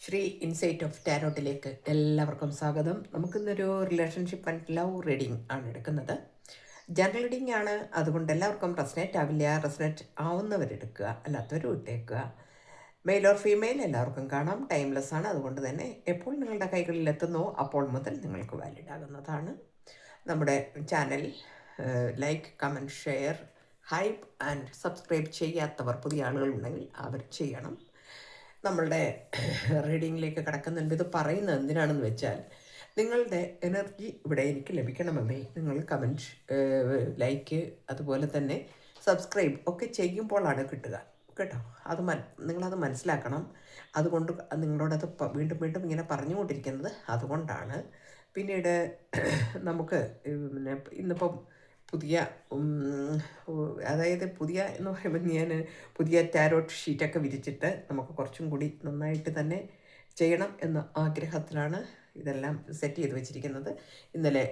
Shri insight of ടാരോട്ടിലേക്ക് എല്ലാവർക്കും സ്വാഗതം. നമുക്കിന്നൊരു റിലേഷൻഷിപ്പ് ആൻഡ് ലവ് റീഡിംഗ് ആണ് എടുക്കുന്നത്. ജനറൽ റീഡിംഗ് ആണ്, അതുകൊണ്ട് എല്ലാവർക്കും റെസനേറ്റ് ആവില്ല. റെസനേറ്റ് ആവുന്നവരെടുക്കുക, അല്ലാത്തവർ വിട്ടേക്കുക. മെയിൽ ഓർ ഫീമെയിൽ എല്ലാവർക്കും കാണാം. ടൈംലെസ് ആണ്, അതുകൊണ്ട് തന്നെ എപ്പോൾ നിങ്ങളുടെ കൈകളിൽ എത്തുന്നോ അപ്പോൾ മുതൽ നിങ്ങൾക്ക് വാലിഡ് ആകുന്നതാണ്. നമ്മുടെ channel like, comment, share, hype and subscribe ചെയ്യാത്തവർ പുതിയ ആളുകളുണ്ടെങ്കിൽ അവർ ചെയ്യണം. നമ്മളുടെ റീഡിങ്ങിലേക്ക് കിടക്കുന്നുണ്ട്. ഇത് പറയുന്നത് എന്തിനാണെന്ന് വെച്ചാൽ, നിങ്ങളുടെ എനർജി ഇവിടെ എനിക്ക് ലഭിക്കണമെങ്കിൽ നിങ്ങൾ കമൻറ്റ്, ലൈക്ക്, അതുപോലെ തന്നെ സബ്സ്ക്രൈബ് ഒക്കെ ചെയ്യുമ്പോഴാണ് കിട്ടുക കേട്ടോ. അത് നിങ്ങളത് മനസ്സിലാക്കണം. അതുകൊണ്ട് നിങ്ങളോടത് വീണ്ടും വീണ്ടും ഇങ്ങനെ പറഞ്ഞുകൊണ്ടിരിക്കുന്നത് അതുകൊണ്ടാണ്. പിന്നീട് നമുക്ക് പിന്നെ ഇന്നിപ്പം പുതിയ അതായത് പുതിയ എന്ന് പറയുമ്പോൾ ഞാൻ പുതിയ ടാരോട്ട് ഷീറ്റൊക്കെ വിരിച്ചിട്ട് നമുക്ക് കുറച്ചും കൂടി നന്നായിട്ട് തന്നെ ചെയ്യണം എന്ന ആഗ്രഹത്തിലാണ് ഇതെല്ലാം സെറ്റ് ചെയ്ത് വെച്ചിരിക്കുന്നത്. ഇന്നലെ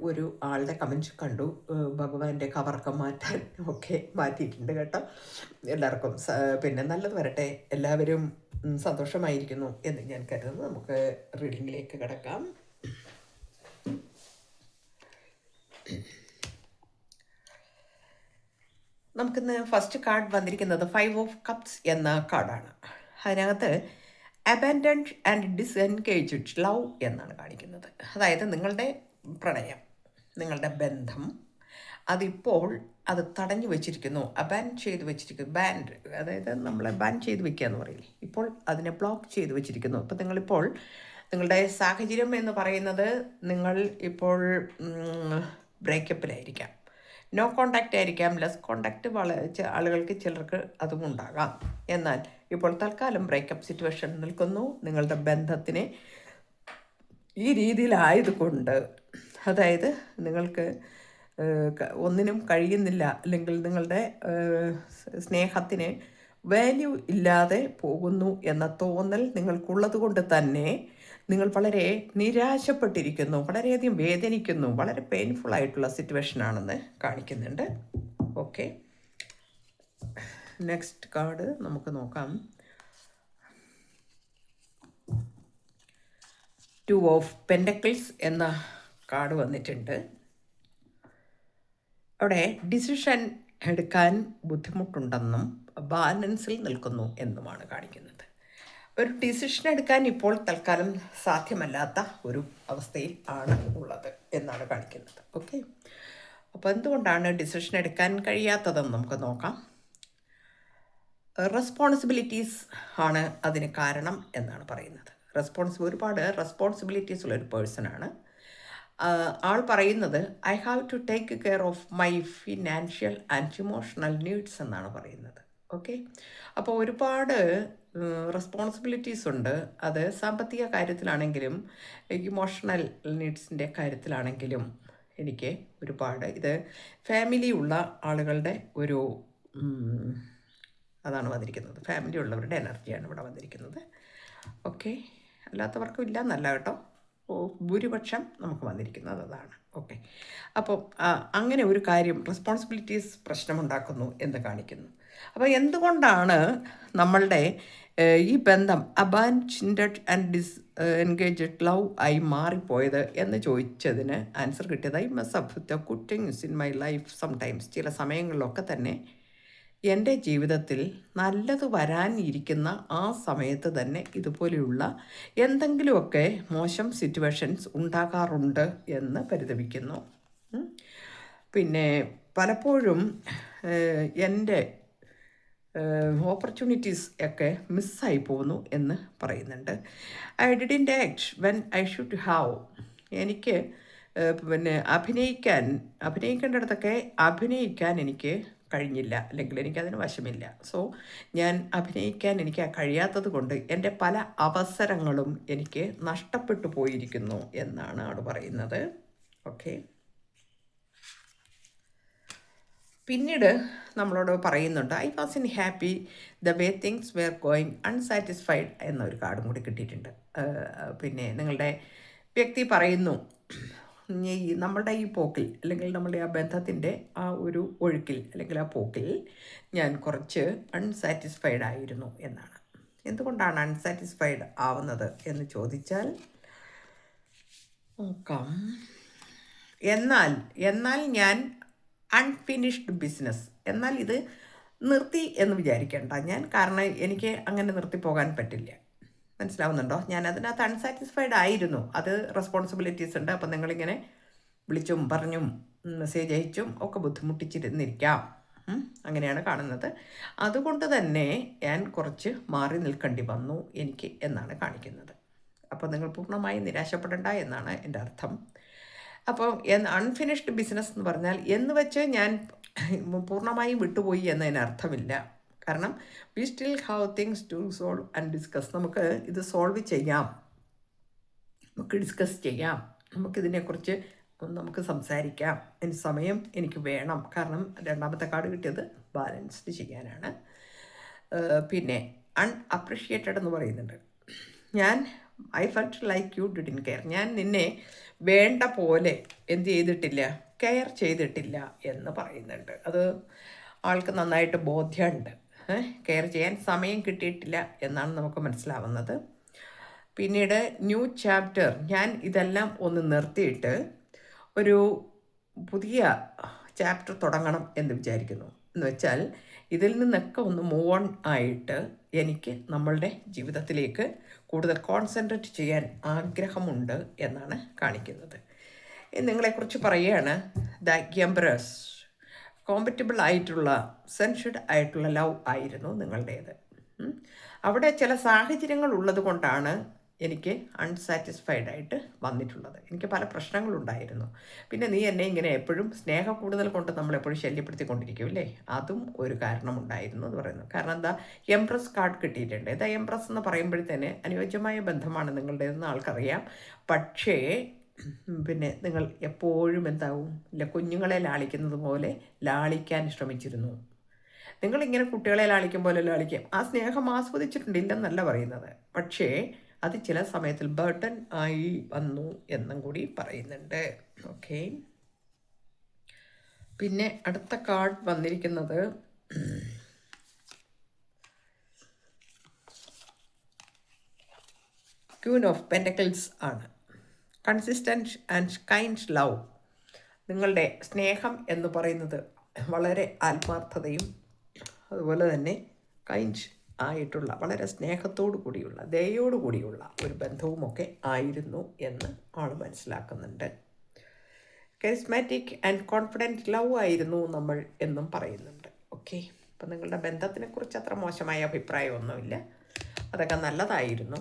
ഒരു ആളുടെ കമൻറ്റ് കണ്ടു, ഭഗവാന്റെ കവറൊക്കെ മാറ്റാൻ ഒക്കെ മാറ്റിയിട്ടുണ്ട് കേട്ടോ. എല്ലാവർക്കും പിന്നെ നല്ലത് വരട്ടെ, എല്ലാവരും സന്തോഷമായിരിക്കുന്നു എന്ന് ഞാൻ കരുതുന്നു. നമുക്ക് റീഡിങ്ങിലേക്ക് കിടക്കാം. നമുക്കിന്ന് ഫസ്റ്റ് കാർഡ് വന്നിരിക്കുന്നത് 5 ഓഫ് കപ്സ് എന്ന കാർഡാണ്. അതിനകത്ത് അബാൻഡൻഡ് ആൻഡ് ഡിസെൻഗേജ്ഡ് ലവ് എന്നാണ് കാണിക്കുന്നത്. അതായത് നിങ്ങളുടെ പ്രണയം, നിങ്ങളുടെ ബന്ധം അതിപ്പോൾ അത് തടഞ്ഞു വെച്ചിരിക്കുന്നു, അബാൻ ചെയ്ത് വെച്ചിരിക്കുന്നു. ബാൻഡ്, അതായത് നമ്മളെ ബാൻ ചെയ്ത് വെക്കുക എന്ന് പറയില്ലേ, ഇപ്പോൾ അതിനെ ബ്ലോക്ക് ചെയ്ത് വെച്ചിരിക്കുന്നു. അപ്പോൾ നിങ്ങളിപ്പോൾ നിങ്ങളുടെ സാഹചര്യം എന്ന് പറയുന്നത് നിങ്ങൾ ഇപ്പോൾ ബ്രേക്കപ്പിലായിരിക്കാം, നോ കോണ്ടാക്റ്റ് ആയിരിക്കാം, ലെസ് കോണ്ടാക്റ്റ് ആളുകൾക്ക് ചിലർക്ക് അതും ഉണ്ടാകാം. എന്നാൽ ഇപ്പോൾ തൽക്കാലം ബ്രേക്കപ്പ് സിറ്റുവേഷൻ നിൽക്കുന്നു. നിങ്ങളുടെ ബന്ധത്തിന് ഈ രീതിയിലായതുകൊണ്ട്, അതായത് നിങ്ങൾക്ക് ഒന്നിനും കഴിയുന്നില്ല, അല്ലെങ്കിൽ നിങ്ങളുടെ സ്നേഹത്തിന് വാല്യൂ ഇല്ലാതെ പോകുന്നു എന്ന തോന്നൽ നിങ്ങൾക്കുള്ളത് കൊണ്ട് തന്നെ നിങ്ങൾ വളരെ നിരാശപ്പെട്ടിരിക്കുന്നു, വളരെയധികം വേദനിക്കുന്നു, വളരെ പെയിൻഫുൾ ആയിട്ടുള്ള സിറ്റുവേഷനാണെന്ന് കാണിക്കുന്നുണ്ട്. ഓക്കെ, നെക്സ്റ്റ് കാർഡ് നമുക്ക് നോക്കാം. 2 ഓഫ് പെൻഡക്കിൾസ് എന്ന കാർഡ് വന്നിട്ടുണ്ട്. അവിടെ ഡിസിഷൻ എടുക്കാൻ ബുദ്ധിമുട്ടുണ്ടെന്നും ബാലൻസിൽ നിൽക്കുന്നു എന്നുമാണ് കാണിക്കുന്നത്. ഒരു ഡിസിഷൻ എടുക്കാൻ ഇപ്പോൾ തൽക്കാലം സാധ്യമല്ലാത്ത ഒരു അവസ്ഥയിൽ ആണ് ഉള്ളത് എന്നാണ് കാണിക്കുന്നത്. ഓക്കെ, അപ്പോൾ എന്തുകൊണ്ടാണ് ഡിസിഷൻ എടുക്കാൻ കഴിയാത്തതെന്ന് നമുക്ക് നോക്കാം. റെസ്പോൺസിബിലിറ്റീസ് ആണ് അതിന് കാരണം എന്നാണ് പറയുന്നത്. ഒരുപാട് റെസ്പോൺസിബിലിറ്റീസ് ഉള്ളൊരു പേഴ്സണാണ് ആൾ. പറയുന്നത് I have to take care of my financial and emotional needs എന്നാണ് പറയുന്നത്. ഓക്കെ, അപ്പോൾ ഒരുപാട് റെസ്പോൺസിബിലിറ്റീസ് ഉണ്ട്. അത് സാമ്പത്തിക കാര്യത്തിലാണെങ്കിലും ഇമോഷണൽ നീഡ്സിൻ്റെ കാര്യത്തിലാണെങ്കിലും എനിക്ക് ഒരുപാട്, ഇത് ഫാമിലി ഉള്ള ആളുകളുടെ ഒരു അതാണ് വന്നിരിക്കുന്നത്. ഫാമിലി ഉള്ളവരുടെ എനർജിയാണ് ഇവിടെ വന്നിരിക്കുന്നത്. ഓക്കെ, അല്ലാത്തവർക്കും ഇല്ല എന്നല്ല കേട്ടോ, ഭൂരിപക്ഷം നമുക്ക് വന്നിരിക്കുന്നത് അതാണ്. ഓക്കെ, അപ്പോൾ അങ്ങനെ ഒരു കാര്യം റെസ്പോൺസിബിലിറ്റീസ് പ്രശ്നമുണ്ടാക്കുന്നു എന്ന് കാണിക്കുന്നു. അപ്പോൾ എന്തുകൊണ്ടാണ് നമ്മളുടെ ഈ ബന്ധം അബാൻഡൻഡ് ആൻഡ് എൻഗേജ്ഡ് ലവ് ആയി മാറിപ്പോയത് എന്ന് ചോദിച്ചതിന് ആൻസർ കിട്ടിയത് I must have the good things in my life sometimes. ചില സമയങ്ങളിലൊക്കെ തന്നെ എൻ്റെ ജീവിതത്തിൽ നല്ലത് വരാനിരിക്കുന്ന ആ സമയത്ത് തന്നെ ഇതുപോലെയുള്ള എന്തെങ്കിലുമൊക്കെ മോശം സിറ്റുവേഷൻസ് ഉണ്ടാകാറുണ്ട് എന്ന് പരിതപിക്കുന്നു. പിന്നെ പലപ്പോഴും എൻ്റെ ഓപ്പർച്യൂണിറ്റീസ് ഒക്കെ മിസ്സായി പോകുന്നു എന്ന് പറയുന്നുണ്ട്. I didn't act when I should have. എനിക്ക് പിന്നെ അഭിനയിക്കേണ്ടിടത്തൊക്കെ അഭിനയിക്കാൻ എനിക്ക് കഴിഞ്ഞില്ല, അല്ലെങ്കിൽ എനിക്കതിന് വശമില്ല. സോ ഞാൻ അഭിനയിക്കാൻ എനിക്ക് കഴിയാത്തത് കൊണ്ട് എൻ്റെ പല അവസരങ്ങളും എനിക്ക് നഷ്ടപ്പെട്ടു പോയിരിക്കുന്നു എന്നാണ് ആൾ പറയുന്നത്. ഓക്കെ, പിന്നീട് നമ്മളോട് പറയുന്നുണ്ട് I was in happy the way things wear going unsatisfied എന്നൊരു കാർഡും കൂടി കിട്ടിയിട്ടുണ്ട്. പിന്നെ നിങ്ങളുടെ വ്യക്തി പറയുന്നു, നമ്മളുടെ ഈ പോക്കിൽ, അല്ലെങ്കിൽ നമ്മളുടെ ആ ബന്ധത്തിൻ്റെ ആ ഒരു ഒഴുക്കിൽ, അല്ലെങ്കിൽ ആ പോക്കിൽ ഞാൻ കുറച്ച് അൺസാറ്റിസ്ഫൈഡ് ആയിരുന്നു എന്നാണ്. എന്തുകൊണ്ടാണ് അൺസാറ്റിസ്ഫൈഡ് ആവുന്നത് എന്ന് ചോദിച്ചാൽ നോക്കാം. എന്നാൽ ഞാൻ അൺഫിനിഷ്ഡ് ബിസിനസ്, എന്നാൽ ഇത് നിർത്തി എന്ന് വിചാരിക്കേണ്ട ഞാൻ, കാരണം എനിക്ക് അങ്ങനെ നിർത്തി പോകാൻ പറ്റില്ല. മനസ്സിലാവുന്നുണ്ടോ? ഞാൻ അതിനകത്ത് അൺസാറ്റിസ്ഫൈഡ് ആയിരുന്നു. അത് റെസ്പോൺസിബിലിറ്റീസ് ഉണ്ട്. അപ്പം നിങ്ങളിങ്ങനെ വിളിച്ചും പറഞ്ഞും മെസ്സേജ് അയച്ചും ഒക്കെ ബുദ്ധിമുട്ടിച്ചിരുന്നിരിക്കാം. അങ്ങനെയാണ് കാണുന്നത്. അതുകൊണ്ട് തന്നെ ഞാൻ കുറച്ച് മാറി നിൽക്കേണ്ടി വന്നു എനിക്ക് എന്നാണ് കാണിക്കുന്നത്. അപ്പോൾ നിങ്ങൾ പൂർണ്ണമായി നിരാശപ്പെടേണ്ട എന്നാണ് എൻ്റെ അർത്ഥം. അപ്പോൾ അൺഫിനിഷ്ഡ് ബിസിനസ് എന്ന് പറഞ്ഞാൽ എന്ന് വെച്ച് ഞാൻ പൂർണ്ണമായും വിട്ടുപോയി എന്നതിന് അർത്ഥമില്ല. കാരണം we still have things to solve and discuss. നമുക്ക് ഇത് സോൾവ് ചെയ്യാം, നമുക്ക് ഡിസ്കസ് ചെയ്യാം, നമുക്കിതിനെക്കുറിച്ച് നമുക്ക് സംസാരിക്കാം. അതിന് സമയം എനിക്ക് വേണം. കാരണം രണ്ടാമത്തെ കാർഡ് കിട്ടിയത് ബാലൻസ്ഡ് ചെയ്യാനാണ്. പിന്നെ അൺഅപ്രിഷിയേറ്റഡ് എന്ന് പറയുന്നുണ്ട്. I felt like you didn't care. ഞാൻ നിന്നെ വേണ്ട പോലെ എന്ത് ചെയ്തിട്ടില്ല, കെയർ ചെയ്തിട്ടില്ല എന്ന് പറയുന്നുണ്ട്. അത് ആൾക്ക് നന്നായിട്ട് ബോധ്യമുണ്ട്. കെയർ ചെയ്യാൻ സമയം കിട്ടിയിട്ടില്ല എന്നാണ് നമുക്ക് മനസ്സിലാവുന്നത്. പിന്നീട് ന്യൂ ചാപ്റ്റർ, ഞാൻ ഇതെല്ലാം ഒന്ന് നിർത്തിയിട്ട് ഒരു പുതിയ ചാപ്റ്റർ തുടങ്ങണം എന്ന് വിചാരിക്കുന്നു. എന്ന് വെച്ചാൽ ഇതിൽ നിന്നൊക്കെ ഒന്ന് മൂവ് ഓൺ ആയിട്ട് എനിക്ക് നമ്മളുടെ ജീവിതത്തിലേക്ക് കൂടുതൽ കോൺസെൻട്രേറ്റ് ചെയ്യാൻ ആഗ്രഹമുണ്ട് എന്നാണ് കാണിക്കുന്നത്. നിങ്ങളെക്കുറിച്ച് പറയുകയാണ്, ദ എംപ്രസ് കോമ്പറ്റബിൾ ആയിട്ടുള്ള സെൻഷ്ഡ് ആയിട്ടുള്ള ലവ് ആയിരുന്നു നിങ്ങളുടേത്. അവിടെ ചില സാഹചര്യങ്ങൾ ഉള്ളത് കൊണ്ടാണ് എനിക്ക് അൺസാറ്റിസ്ഫൈഡ് ആയിട്ട് വന്നിട്ടുള്ളത്. എനിക്ക് പല പ്രശ്നങ്ങളുണ്ടായിരുന്നു. പിന്നെ നീ എന്നെ ഇങ്ങനെ എപ്പോഴും സ്നേഹ കൂടുതൽ കൊണ്ട് നമ്മളെപ്പോഴും ശല്യപ്പെടുത്തിക്കൊണ്ടിരിക്കും അല്ലേ, അതും ഒരു കാരണമുണ്ടായിരുന്നു എന്ന് പറയുന്നു. കാരണം എന്താ, എംപ്രസ് കാർഡ് കിട്ടിയിട്ടുണ്ട്. ഇതാ എംപ്രസ് എന്ന് പറയുമ്പോഴത്തേന് അനുയോജ്യമായ ബന്ധമാണ് നിങ്ങളുടേതെന്ന് ആൾക്കറിയാം. പക്ഷേ പിന്നെ നിങ്ങൾ എപ്പോഴും എന്താവും, ഇല്ല കുഞ്ഞുങ്ങളെ ലാളിക്കുന്നത് പോലെ ലാളിക്കാൻ ശ്രമിച്ചിരുന്നു. നിങ്ങളിങ്ങനെ കുട്ടികളെ ലാളിക്കും പോലെ ലാളിക്കും. ആ സ്നേഹം ആസ്വദിച്ചിട്ടുണ്ട്, ഇല്ലെന്നല്ല പറയുന്നത്. പക്ഷേ അത് ചില സമയത്തിൽ ബർഡൻ ആയി വന്നു എന്നും കൂടി പറയുന്നുണ്ട്. ഓക്കെ, പിന്നെ അടുത്ത കാർഡ് വന്നിരിക്കുന്നത് ക്യൂൻ ഓഫ് പെൻറ്റക്കിൾസ് ആണ്. Consistent and kind love. നിങ്ങളുടെ സ്നേഹം എന്ന് പറയുന്നത് വളരെ ആത്മാർത്ഥതയും അതുപോലെ തന്നെ കൈൻഡ് ആയിട്ടുള്ള വളരെ സ്നേഹത്തോടു കൂടിയുള്ള ദയോടു കൂടിയുള്ള ഒരു ബന്ധവുമൊക്കെ ആയിരുന്നു എന്ന് ആൾ മനസ്സിലാക്കുന്നുണ്ട്. കരിസ്മാറ്റിക് ആൻഡ് കോൺഫിഡൻറ്റ് ലവ് ആയിരുന്നു നമ്മൾ എന്നും പറയുന്നുണ്ട്. ഓക്കെ, അപ്പം നിങ്ങളുടെ ബന്ധത്തിനെക്കുറിച്ച് അത്ര മോശമായ അഭിപ്രായമൊന്നുമില്ല. അതൊക്കെ നല്ലതായിരുന്നു,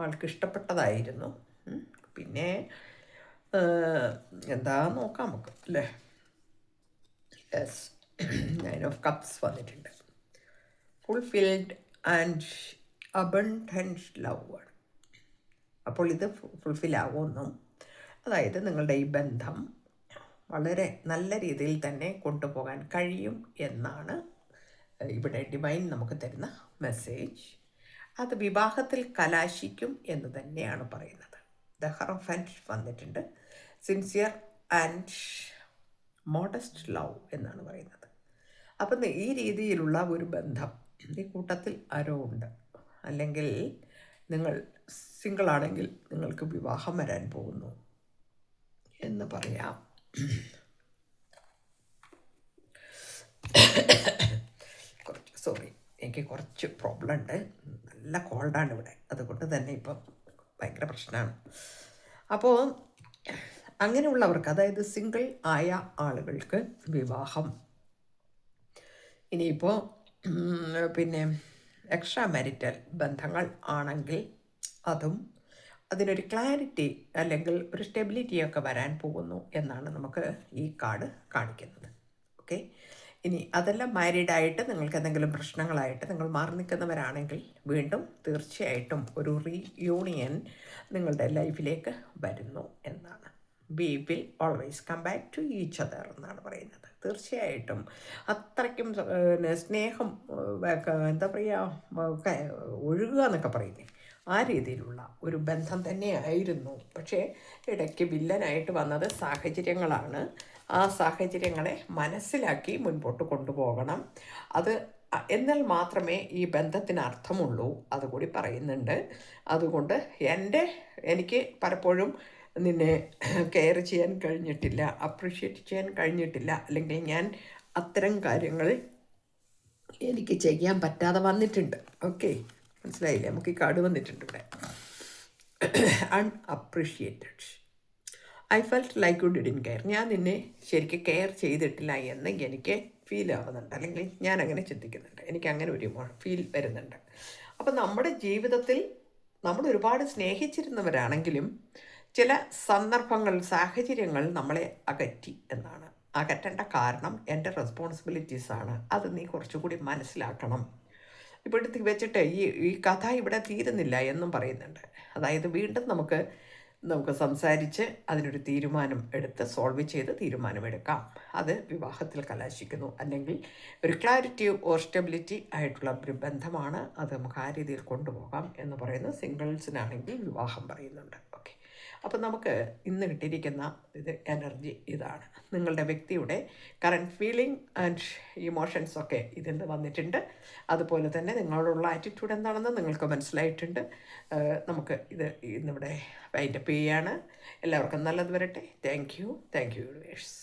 ആൾക്ക് ഇഷ്ടപ്പെട്ടതായിരുന്നു. പിന്നെ എന്താ നോക്കാം നമുക്ക് അല്ലേ. യെസ്, 9 ഓഫ് കപ്സ് വന്നിട്ടുണ്ട്. ഫുൾഫിൽഡ് ആൻഡ് അബണ്ടൻറ്റ് ലവ് ആണ്. അപ്പോൾ ഇത് ഫുൾഫിൽ ആകുമെന്നും, അതായത് നിങ്ങളുടെ ഈ ബന്ധം വളരെ നല്ല രീതിയിൽ തന്നെ കൊണ്ടുപോകാൻ കഴിയും എന്നാണ് ഇവിടെ ഡിവൈൻ നമുക്ക് തരുന്ന മെസ്സേജ്. അത് വിവാഹത്തിൽ കലാശിക്കും എന്ന് തന്നെയാണ് പറയുന്നത്. ദ ഹെറോഫന്റ് വന്നിട്ടുണ്ട്. സിൻസിയർ ആൻഡ് മോഡസ്റ്റ് ലവ് എന്നാണ് പറയുന്നത്. അപ്പം ഈ രീതിയിലുള്ള ഒരു ബന്ധം ഈ കൂട്ടത്തിൽ ആരോ ഉണ്ട്, അല്ലെങ്കിൽ നിങ്ങൾ സിംഗിളാണെങ്കിൽ നിങ്ങൾക്ക് വിവാഹം വരാൻ പോകുന്നു എന്ന് പറയാം. എനിക്ക് കുറച്ച് പ്രോബ്ലം ഉണ്ട്, നല്ല കോൾഡാണ് ഇവിടെ, അതുകൊണ്ട് തന്നെ ഇപ്പം ഭയങ്കര പ്രശ്നമാണ്. അപ്പോൾ അങ്ങനെയുള്ളവർക്ക്, അതായത് സിംഗിൾ ആയ ആളുകൾക്ക് വിവാഹം, ഇനിയിപ്പോൾ പിന്നെ എക്സ്ട്രാ മാരിറ്റൽ ബന്ധങ്ങൾ ആണെങ്കിൽ അതും അതിനൊരു ക്ലാരിറ്റി അല്ലെങ്കിൽ ഒരു സ്റ്റെബിലിറ്റിയൊക്കെ വരാൻ പോകുന്നു എന്നാണ് നമുക്ക് ഈ കാർഡ് കാണിക്കുന്നത്. ഓക്കെ, ഇനി അതെല്ലാം മാരീഡായിട്ട് നിങ്ങൾക്ക് എന്തെങ്കിലും പ്രശ്നങ്ങളായിട്ട് നിങ്ങൾ മാറി നിൽക്കുന്നവരാണെങ്കിൽ വീണ്ടും തീർച്ചയായിട്ടും ഒരു റീയൂണിയൻ നിങ്ങളുടെ ലൈഫിലേക്ക് വരുന്നു എന്നാണ്. We will always come back to each other എന്നാണ് പറയുന്നത്. തീർച്ചയായിട്ടും അത്രയ്ക്കും സ്നേഹം എന്താ പറയുക, ഒഴുകുക എന്നൊക്കെ പറയുന്നത്, ആ രീതിയിലുള്ള ഒരു ബന്ധം തന്നെയായിരുന്നു. പക്ഷേ ഇടയ്ക്ക് വില്ലനായിട്ട് വന്നത് സാഹചര്യങ്ങളാണ്. ആ സാഹചര്യങ്ങളെ മനസ്സിലാക്കി മുൻപോട്ട് കൊണ്ടുപോകണം. അത് എന്നാൽ മാത്രമേ ഈ ബന്ധത്തിന് അർത്ഥമുള്ളൂ അതുകൂടി പറയുന്നുണ്ട്. അതുകൊണ്ട് എനിക്ക് പലപ്പോഴും നിന്നെ കെയർ ചെയ്യാൻ കഴിഞ്ഞിട്ടില്ല, അപ്രിഷ്യേറ്റ് ചെയ്യാൻ കഴിഞ്ഞിട്ടില്ല, അല്ലെങ്കിൽ ഞാൻ അത്തരം കാര്യങ്ങൾ എനിക്ക് ചെയ്യാൻ പറ്റാതെ വന്നിട്ടുണ്ട്. ഓക്കെ, മനസ്സിലായില്ലേ? നമുക്ക് ഈ കാർഡ് വന്നിട്ടുണ്ട് ഇവിടെ. Unappreciated. I felt like you didn't care. ഞാൻ നിന്നെ ശരിക്കും കെയർ ചെയ്തിട്ടില്ല എന്ന് എനിക്ക് ഫീൽ ആവുന്നുണ്ട്, അല്ലെങ്കിൽ ഞാൻ അങ്ങനെ ചിന്തിക്കുന്നുണ്ട്, എനിക്ക് അങ്ങനെ ഒരു ഫീൽ വരുന്നുണ്ട്. അപ്പം നമ്മുടെ ജീവിതത്തിൽ നമ്മൾ ഒരുപാട് സ്നേഹിച്ചിരുന്നവരാണെങ്കിലും ചില സന്ദർഭങ്ങൾ, സാഹചര്യങ്ങൾ നമ്മളെ അകറ്റി എന്നാണ്. അകറ്റേണ്ട കാരണം എൻ്റെ റെസ്പോൺസിബിലിറ്റീസാണ്, അത് നീ കുറച്ചുകൂടി മനസ്സിലാക്കണം. ഇപ്പോഴത്തെ വെച്ചിട്ട് ഈ കഥ ഇവിടെ തീരുന്നില്ല എന്നും പറയുന്നുണ്ട്. അതായത് വീണ്ടും നമുക്ക് സംസാരിച്ച് അതിനൊരു തീരുമാനം എടുത്ത് സോൾവ് ചെയ്ത് തീരുമാനമെടുക്കാം. അത് വിവാഹത്തിൽ കലാശിക്കുന്നു, അല്ലെങ്കിൽ ഒരു ക്ലാരിറ്റി ഓർ സ്റ്റെബിലിറ്റി ആയിട്ടുള്ള ഒരു ബന്ധമാണ്. അത് നമുക്ക് ആ രീതിയിൽ കൊണ്ടുപോകാം എന്ന് പറയുന്നു. സിംഗിൾസിനാണെങ്കിൽ വിവാഹം പറയുന്നുണ്ട്. ഓക്കെ, അപ്പോൾ നമുക്ക് ഇന്ന് കിട്ടിയിരിക്കുന്ന എനർജി ഇതാണ്. നിങ്ങളുടെ വ്യക്തിയുടെ കറൻറ്റ് ഫീലിംഗ് ആൻഡ് ഇമോഷൻസ് ഒക്കെ ഇതിൽ വന്നിട്ടുണ്ട്. അതുപോലെ തന്നെ നിങ്ങളോടുള്ള ആറ്റിറ്റ്യൂഡ് എന്താണെന്ന് നിങ്ങൾക്ക് മനസ്സിലായിട്ടുണ്ട്. നമുക്ക് ഇന്നിവിടെ വൈൻഡപ്പ് ചെയ്യുകയാണ്. എല്ലാവർക്കും നല്ലത് വരട്ടെ. Thank you universe.